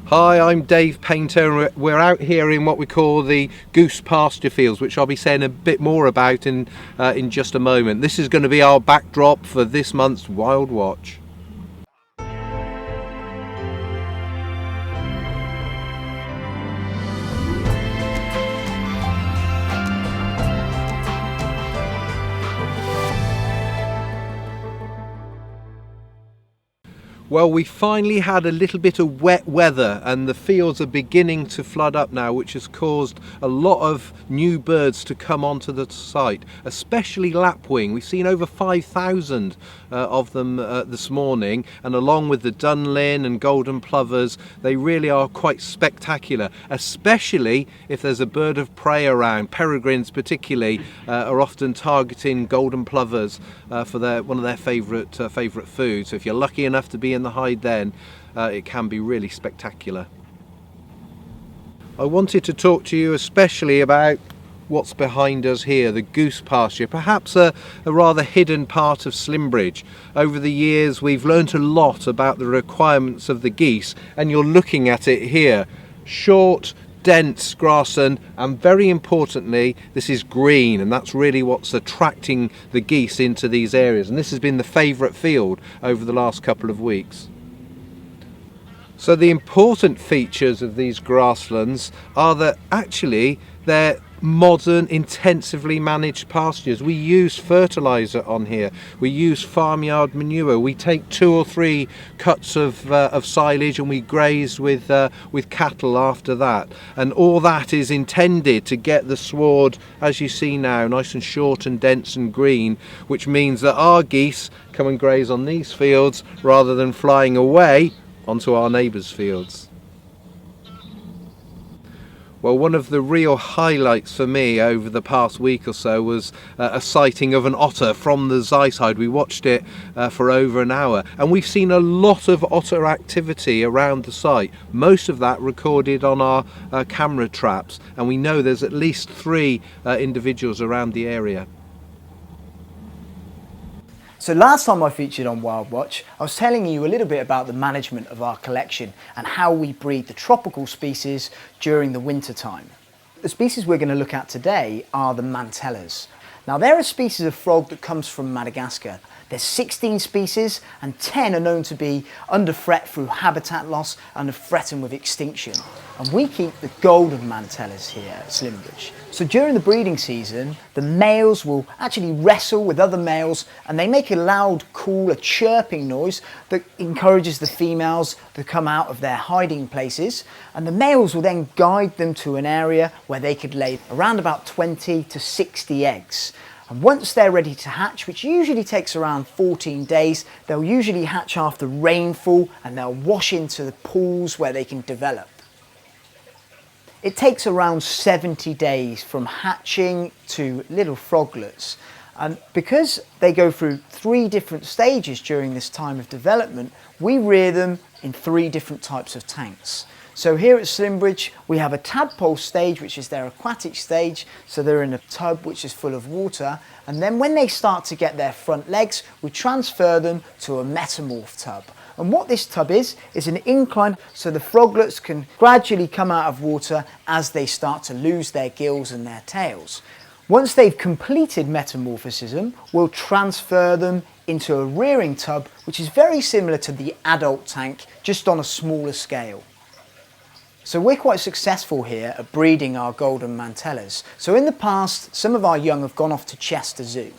Hi, I'm Dave Painter. We're out here in what we call the goose pasture fields, which I'll be saying a bit more about in just a moment. This is going to be our backdrop for this month's WildWatch. Well, we finally had a little bit of wet weather and the fields are beginning to flood up now, which has caused a lot of new birds to come onto the site, especially lapwing. We've seen over 5,000 of them this morning, and along with the dunlin and golden plovers, they really are quite spectacular, especially if there's a bird of prey around. Peregrines particularly are often targeting golden plovers for one of their favourite foods. So if you're lucky enough to be in the hide then, it can be really spectacular. I wanted to talk to you especially about what's behind us here, the goose pasture, perhaps a rather hidden part of Slimbridge. Over the years we've learnt a lot about the requirements of the geese, and you're looking at it here. Short, dense grassland, and very importantly this is green, and that's really what's attracting the geese into these areas, and this has been the favourite field over the last couple of weeks. So the important features of these grasslands are that actually they're modern, intensively managed pastures. We use fertiliser on here, we use farmyard manure, we take 2 or 3 cuts of silage and we graze with cattle after that, and all that is intended to get the sward, as you see now, nice and short and dense and green, which means that our geese come and graze on these fields rather than flying away onto our neighbours' fields. Well, one of the real highlights for me over the past week or so was a sighting of an otter from the Zeiside. We watched it for over an hour, and we've seen a lot of otter activity around the site, most of that recorded on our camera traps, and we know there's at least 3 individuals around the area. So last time I featured on WildWatch, I was telling you a little bit about the management of our collection and how we breed the tropical species during the winter time. The species we're going to look at today are the mantellas. Now they're a species of frog that comes from Madagascar. There's 16 species and 10 are known to be under threat through habitat loss and are threatened with extinction. And we keep the golden mantellas here at Slimbridge. So during the breeding season, the males will actually wrestle with other males, and they make a loud call, a chirping noise that encourages the females to come out of their hiding places, and the males will then guide them to an area where they could lay around about 20 to 60 eggs. And once they're ready to hatch, which usually takes around 14 days, they'll usually hatch after rainfall and they'll wash into the pools where they can develop. It takes around 70 days from hatching to little froglets, and because they go through 3 different stages during this time of development, we rear them in 3 different types of tanks. So here at Slimbridge we have a tadpole stage, which is their aquatic stage, so they're in a tub which is full of water, and then when they start to get their front legs we transfer them to a metamorph tub. And what this tub is an incline, so the froglets can gradually come out of water as they start to lose their gills and their tails. Once they've completed metamorphism, we'll transfer them into a rearing tub, which is very similar to the adult tank, just on a smaller scale. So we're quite successful here at breeding our golden mantellas. So in the past, some of our young have gone off to Chester Zoo.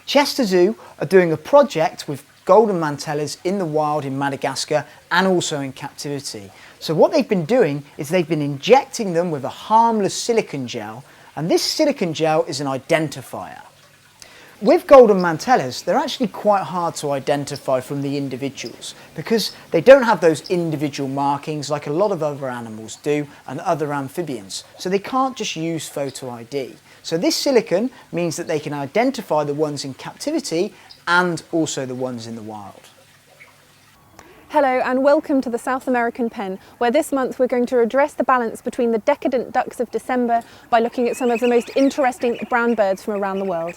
Chester Zoo are doing a project with golden mantellas in the wild in Madagascar and also in captivity. So what they've been doing is they've been injecting them with a harmless silicone gel, and this silicone gel is an identifier. With golden mantellas, they're actually quite hard to identify from the individuals because they don't have those individual markings like a lot of other animals do and other amphibians, so they can't just use photo ID. So this silicone means that they can identify the ones in captivity and also the ones in the wild. Hello and welcome to the South American pen, where this month we're going to address the balance between the decadent ducks of December by looking at some of the most interesting brown birds from around the world.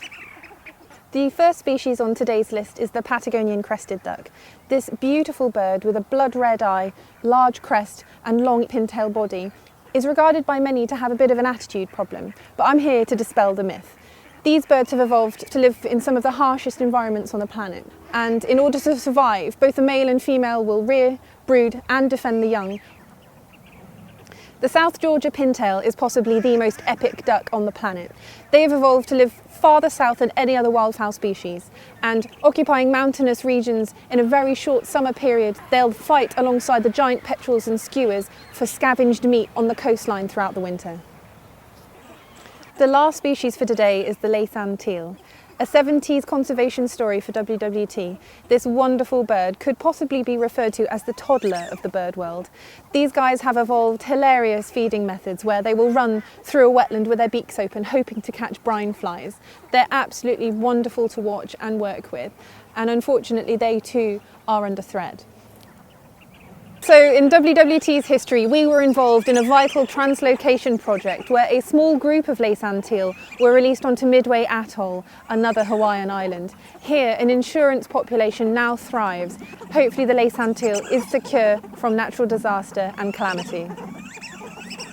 The first species on today's list is the Patagonian crested duck. This beautiful bird with a blood red eye, large crest and long pintail body is regarded by many to have a bit of an attitude problem, but I'm here to dispel the myth. These birds have evolved to live in some of the harshest environments on the planet, and in order to survive, both the male and female will rear, brood and defend the young. The South Georgia pintail is possibly the most epic duck on the planet. They have evolved to live farther south than any other wildfowl species, and occupying mountainous regions in a very short summer period, they'll fight alongside the giant petrels and skuas for scavenged meat on the coastline throughout the winter. The last species for today is the Laysan teal. A 70s conservation story for WWT, this wonderful bird could possibly be referred to as the toddler of the bird world. These guys have evolved hilarious feeding methods where they will run through a wetland with their beaks open, hoping to catch brine flies. They're absolutely wonderful to watch and work with, and unfortunately they too are under threat. So in WWT's history, we were involved in a vital translocation project where a small group of Laysan teal were released onto Midway Atoll, another Hawaiian island. Here, an insurance population now thrives. Hopefully the Laysan teal is secure from natural disaster and calamity.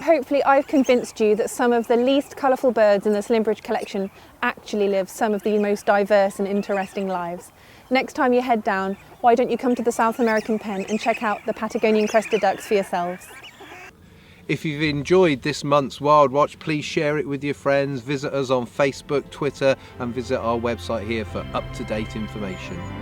Hopefully I've convinced you that some of the least colourful birds in the Slimbridge collection actually live some of the most diverse and interesting lives. Next time you head down, why don't you come to the South American Pen and check out the Patagonian crested ducks for yourselves. If you've enjoyed this month's WildWatch, please share it with your friends, visit us on Facebook, Twitter and visit our website here for up-to-date information.